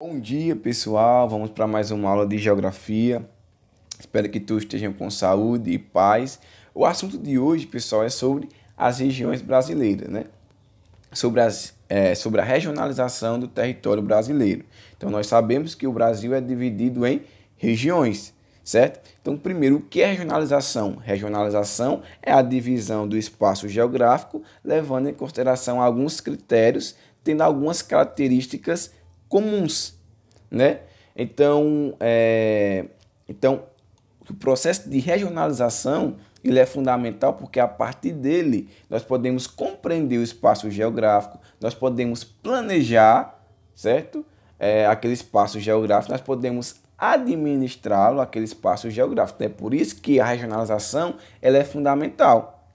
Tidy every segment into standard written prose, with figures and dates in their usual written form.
Bom dia, pessoal. Vamos para mais uma aula de geografia. Espero que todos estejam com saúde e paz. O assunto de hoje, pessoal, é sobre as regiões brasileiras, né? Sobre a regionalização do território brasileiro. Então, nós sabemos que o Brasil é dividido em regiões, certo? Então, primeiro, o que é regionalização? Regionalização é a divisão do espaço geográfico, levando em consideração alguns critérios, tendo algumas características comuns, né? Então, o processo de regionalização ele é fundamental porque a partir dele nós podemos compreender o espaço geográfico, nós podemos planejar, certo? Aquele espaço geográfico, nós podemos administrá-lo, aquele espaço geográfico. É por isso que a regionalização ela é fundamental,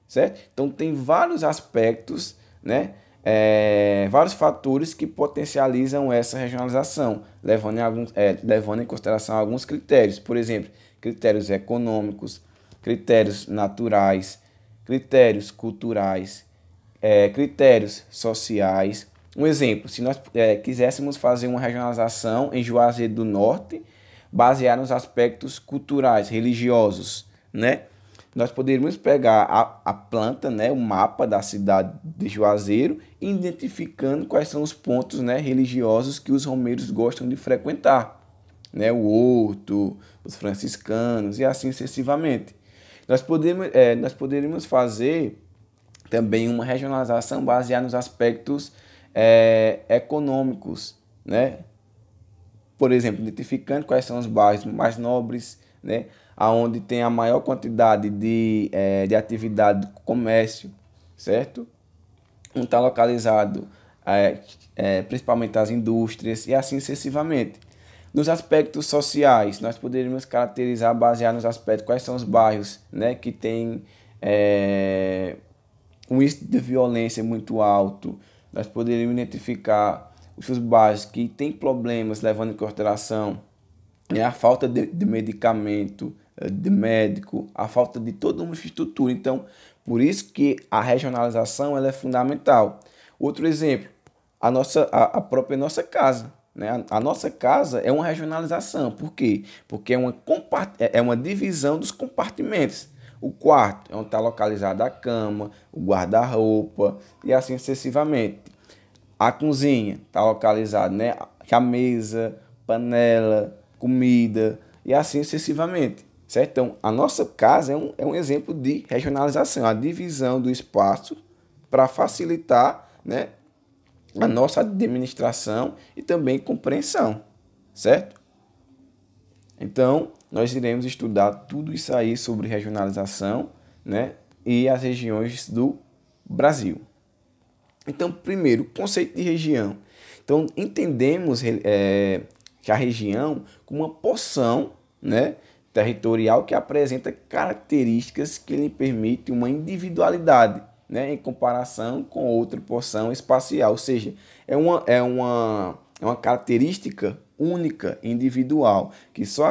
certo? Então tem vários aspectos, né? Vários fatores que potencializam essa regionalização, levando em consideração alguns critérios, por exemplo, critérios econômicos, critérios naturais, critérios culturais, critérios sociais. Um exemplo, se nós quiséssemos fazer uma regionalização em Juazeiro do Norte, baseada nos aspectos culturais, religiosos, né? Nós poderíamos pegar a planta, né, o mapa da cidade de Juazeiro, identificando quais são os pontos, né, religiosos que os romeiros gostam de frequentar, né, o horto, os franciscanos e assim sucessivamente. Nós poderíamos fazer também uma regionalização baseada nos aspectos econômicos, né? Por exemplo, identificando quais são os bairros mais nobres, né? Onde tem a maior quantidade de atividade do comércio, certo? Onde está localizado principalmente as indústrias e assim sucessivamente. Nos aspectos sociais, nós poderíamos caracterizar, basear nos aspectos, quais são os bairros, né, que têm um índice de violência muito alto. Nós poderíamos identificar os bairros que têm problemas, levando em consideração a falta de medicamento, de médico, a falta de toda uma infraestrutura. Então, por isso que a regionalização ela é fundamental. Outro exemplo, a própria nossa casa. Né? A nossa casa é uma regionalização. Por quê? Porque é uma divisão dos compartimentos. O quarto é onde está localizada a cama, o guarda-roupa e assim sucessivamente. A cozinha está localizada, né, a mesa, panela, comida e assim sucessivamente. Certo? Então, a nossa casa é um exemplo de regionalização, a divisão do espaço para facilitar, né, a nossa administração e também compreensão, certo? Então, nós iremos estudar tudo isso aí sobre regionalização, né, e as regiões do Brasil. Então, primeiro, o conceito de região. Então, entendemos que a região como uma porção, né, territorial que apresenta características que lhe permitem uma individualidade, né, em comparação com outra porção espacial. Ou seja, é uma característica única, individual, que só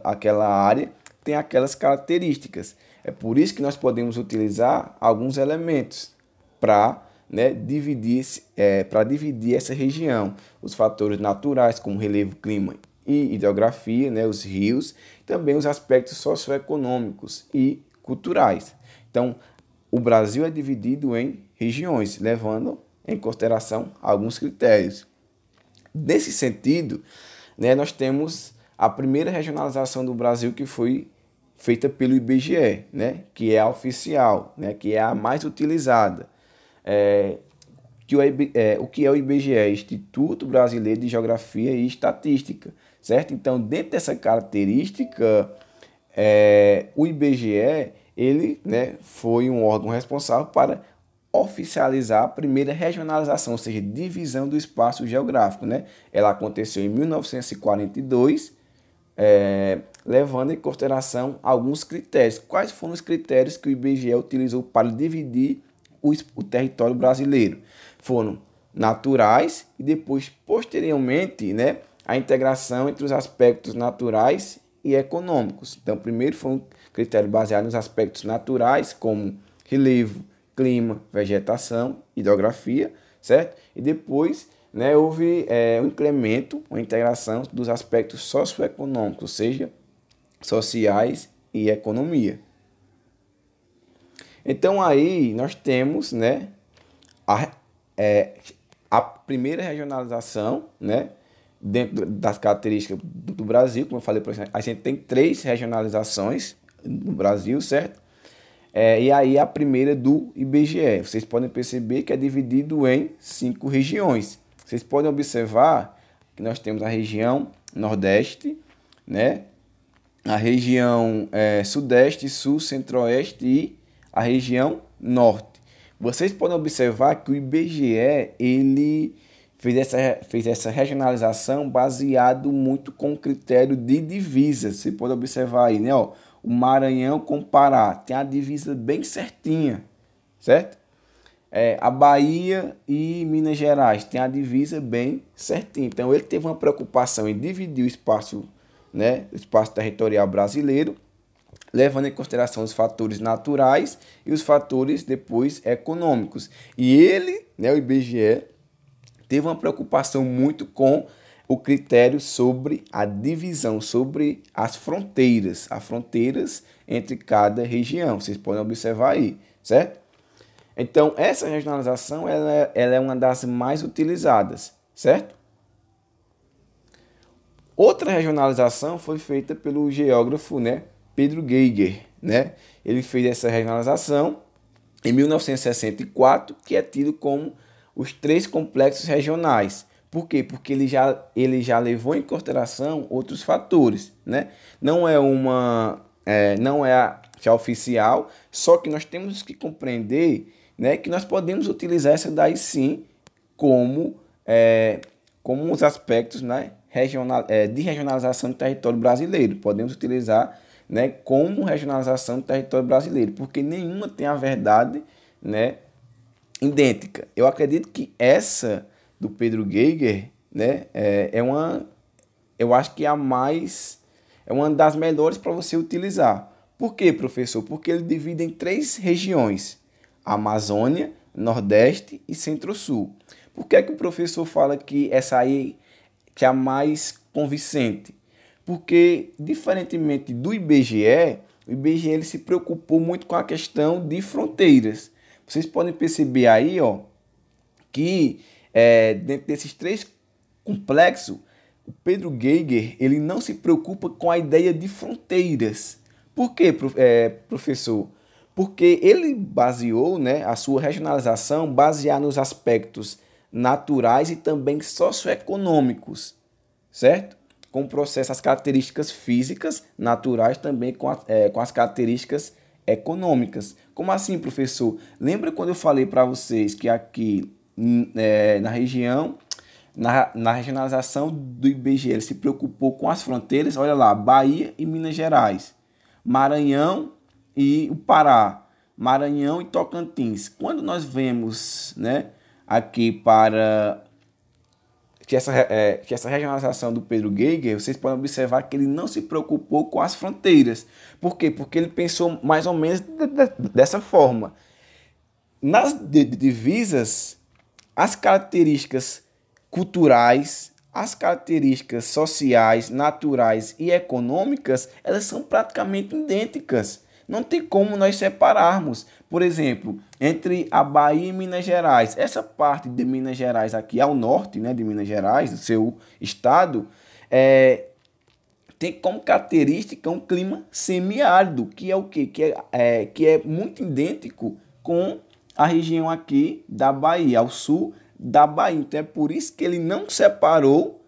aquela área tem aquelas características. É por isso que nós podemos utilizar alguns elementos para, né, dividir essa região. Os fatores naturais, como relevo, clima e hidrografia, né, os rios, também os aspectos socioeconômicos e culturais. Então, o Brasil é dividido em regiões, levando em consideração alguns critérios. Nesse sentido, né, nós temos a primeira regionalização do Brasil que foi feita pelo IBGE, né, que é a oficial, né, que é a mais utilizada. O que é o IBGE? Instituto Brasileiro de Geografia e Estatística, certo? Então, dentro dessa característica, o IBGE ele, né, foi um órgão responsável para oficializar a primeira regionalização, ou seja, divisão do espaço geográfico, né? Ela aconteceu em 1942, levando em consideração alguns critérios. Quais foram os critérios que o IBGE utilizou para dividir o território brasileiro? Foram naturais e depois, posteriormente, né, a integração entre os aspectos naturais e econômicos. Então, primeiro foi um critério baseado nos aspectos naturais, como relevo, clima, vegetação, hidrografia, certo? E depois né, houve um incremento, uma integração dos aspectos socioeconômicos, ou seja, sociais e economia. Então aí nós temos, né, a primeira regionalização, né, dentro das características do Brasil. Como eu falei, a gente tem 3 regionalizações no Brasil, certo? E aí a primeira do IBGE. Vocês podem perceber que é dividido em 5 regiões. Vocês podem observar que nós temos a região Nordeste, né, a região Sudeste, Sul, Centro-Oeste e a região Norte. Vocês podem observar que o IBGE ele fez essa regionalização baseado muito com o critério de divisas. Você pode observar aí, né? Ó, o Maranhão com o Pará tem a divisa bem certinha, certo? A Bahia e Minas Gerais tem a divisa bem certinha. Então ele teve uma preocupação em dividir o espaço, né, o espaço territorial brasileiro, levando em consideração os fatores naturais e os fatores depois econômicos. E ele, né, o IBGE, teve uma preocupação muito com o critério sobre a divisão, sobre as fronteiras entre cada região. Vocês podem observar aí, certo? Então, essa regionalização ela é uma das mais utilizadas, certo? Outra regionalização foi feita pelo geógrafo, né, Pedro Geiger, né? Ele fez essa regionalização em 1964, que é tido como os 3 complexos regionais. Por quê? Porque ele já levou em consideração outros fatores, né? Não é a oficial, só que nós temos que compreender, né, que nós podemos utilizar essa daí sim como os aspectos, né, de regionalização do território brasileiro. Podemos utilizar, né, como regionalização do território brasileiro, porque nenhuma tem a verdade, né, idêntica. Eu acredito que essa do Pedro Geiger, né, eu acho que é uma das melhores para você utilizar. Por quê, professor? Porque ele divide em 3 regiões: Amazônia, Nordeste e Centro-Sul. Por que é que o professor fala que essa aí que é a mais convincente? Porque, diferentemente do IBGE, o IBGE ele se preocupou muito com a questão de fronteiras. Vocês podem perceber aí, ó, que dentro desses 3 complexos, o Pedro Geiger ele não se preocupa com a ideia de fronteiras. Por quê, professor? Porque ele baseou, né, a sua regionalização baseada nos aspectos naturais e também socioeconômicos, certo? Com o processo, as características físicas, naturais, também com as características econômicas. Como assim, professor? Lembra quando eu falei para vocês que aqui na regionalização do IBGE ele se preocupou com as fronteiras? Olha lá, Bahia e Minas Gerais, Maranhão e o Pará, Maranhão e Tocantins. Quando nós vemos, né, aqui para que essa regionalização do Pedro Geiger, vocês podem observar que ele não se preocupou com as fronteiras. Por quê? Porque ele pensou mais ou menos dessa forma. Nas divisas, as características culturais, as características sociais, naturais e econômicas, elas são praticamente idênticas. Não tem como nós separarmos. Por exemplo, entre a Bahia e Minas Gerais. Essa parte de Minas Gerais aqui ao norte, né, de Minas Gerais, do seu estado, tem como característica um clima semiárido, que é o quê? Que é muito idêntico com a região aqui da Bahia, ao sul da Bahia. Então é por isso que ele não separou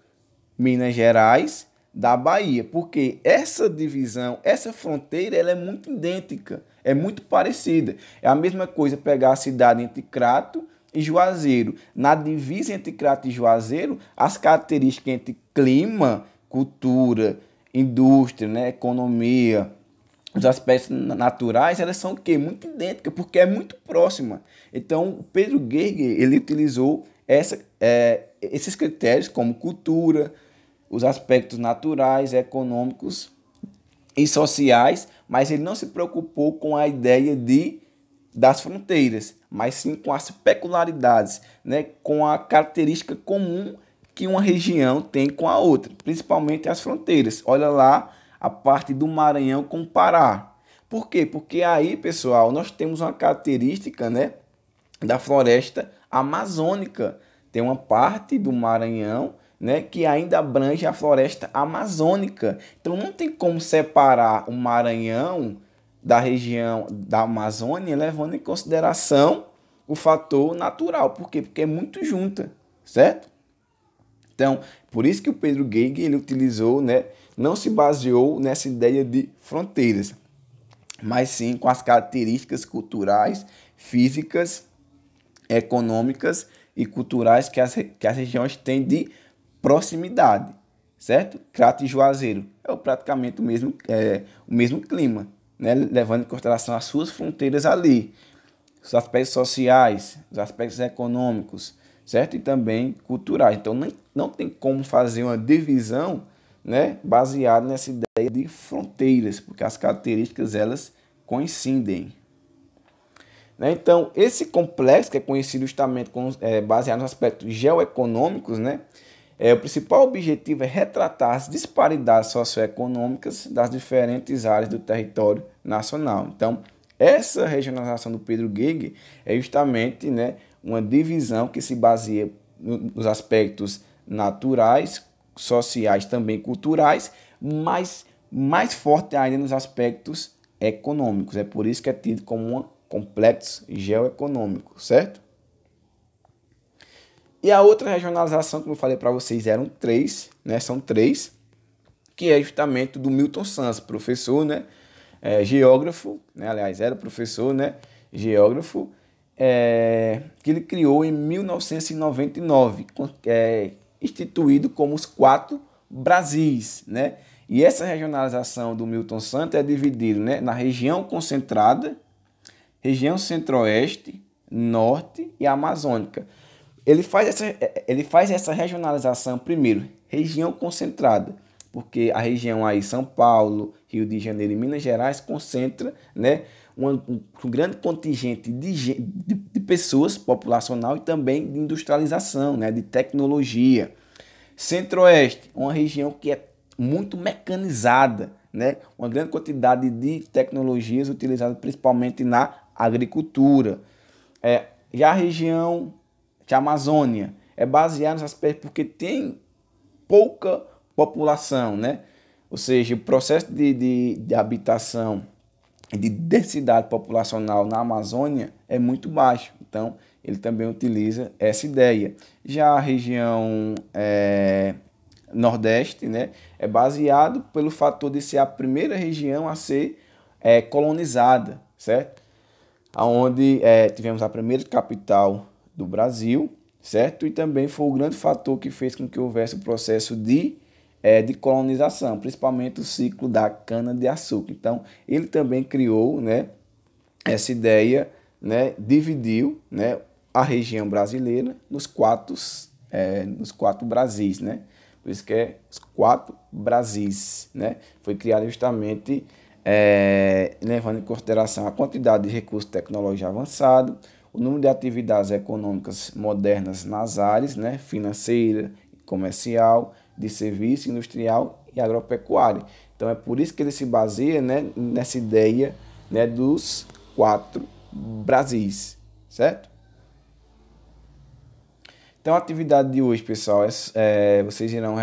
Minas Gerais da Bahia, porque essa divisão, essa fronteira, ela é muito idêntica, é muito parecida. É a mesma coisa pegar a cidade entre Crato e Juazeiro. Na divisa entre Crato e Juazeiro, as características entre clima, cultura, indústria, né, economia, os aspectos naturais, elas são o quê? Muito idênticas, porque é muito próxima. Então, o Pedro Geiger, ele utilizou esses critérios como cultura, os aspectos naturais, econômicos e sociais, mas ele não se preocupou com a ideia das fronteiras. mas sim com as peculiaridades, né, com a característica comum que uma região tem com a outra, principalmente as fronteiras. Olha lá a parte do Maranhão com o Pará. Por quê? Porque aí, pessoal, nós temos uma característica, né, da floresta amazônica. Tem uma parte do Maranhão, né, que ainda abrange a floresta amazônica. Então não tem como separar o Maranhão da região da Amazônia, levando em consideração o fator natural. Por quê? Porque é muito junta, certo? Então, por isso que o Pedro Geig, ele utilizou, né, não se baseou nessa ideia de fronteiras, mas sim com as características culturais, físicas, econômicas e culturais que as regiões têm de proximidade, certo? Crato e Juazeiro é praticamente o mesmo clima, né? Levando em consideração as suas fronteiras ali, os aspectos sociais, os aspectos econômicos, certo? E também culturais. Então não tem como fazer uma divisão, né, baseada nessa ideia de fronteiras, porque as características elas coincidem. Né? Então, esse complexo, que é conhecido justamente baseado nos aspectos geoeconômicos, né? O principal objetivo é retratar as disparidades socioeconômicas das diferentes áreas do território nacional. Então, essa regionalização do Pedro Geig é justamente, né, uma divisão que se baseia nos aspectos naturais, sociais, também culturais, mas mais forte ainda nos aspectos econômicos. É por isso que é tido como um complexo geoeconômico, certo? E a outra regionalização, como eu falei para vocês, eram três, né? São três, que é justamente do Milton Santos, professor, né? Geógrafo, né? Aliás, era professor, né? Geógrafo, que ele criou em 1999, instituído como os 4 Brasis, né? E essa regionalização do Milton Santos é dividida, né, na região concentrada, região centro-oeste, norte e amazônica. Ele faz essa regionalização primeiro, região concentrada, porque a região aí, São Paulo, Rio de Janeiro e Minas Gerais, concentra, né, um grande contingente de pessoas, populacional e também de industrialização, né, de tecnologia. Centro-oeste, uma região que é muito mecanizada, né, uma grande quantidade de tecnologias utilizadas principalmente na agricultura. Já a região de Amazônia é baseada nos aspectos porque tem pouca população, né? Ou seja, o processo de habitação e de densidade populacional na Amazônia é muito baixo. Então, ele também utiliza essa ideia. Já a região Nordeste, né, é baseado pelo fator de ser a primeira região a ser colonizada, certo? Onde tivemos a primeira capital do Brasil, certo? E também foi o grande fator que fez com que houvesse o processo de colonização, principalmente o ciclo da cana-de-açúcar. Então, ele também criou, né, essa ideia, né, dividiu, né, a região brasileira nos quatro Brasis, né? Por isso que é os 4 Brasis, né? Foi criado justamente levando em consideração a quantidade de recursos tecnológicos avançados, o número de atividades econômicas modernas nas áreas, né, financeira, comercial, de serviço, industrial e agropecuária. Então é por isso que ele se baseia, né, nessa ideia, né, dos 4 Brasis, certo? Então a atividade de hoje, pessoal, vocês irão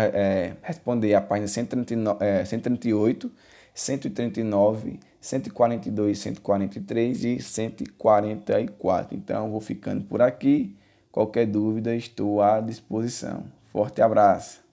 responder a página 138, 139, 142, 143 e 144. Então, vou ficando por aqui. Qualquer dúvida, estou à disposição. Forte abraço!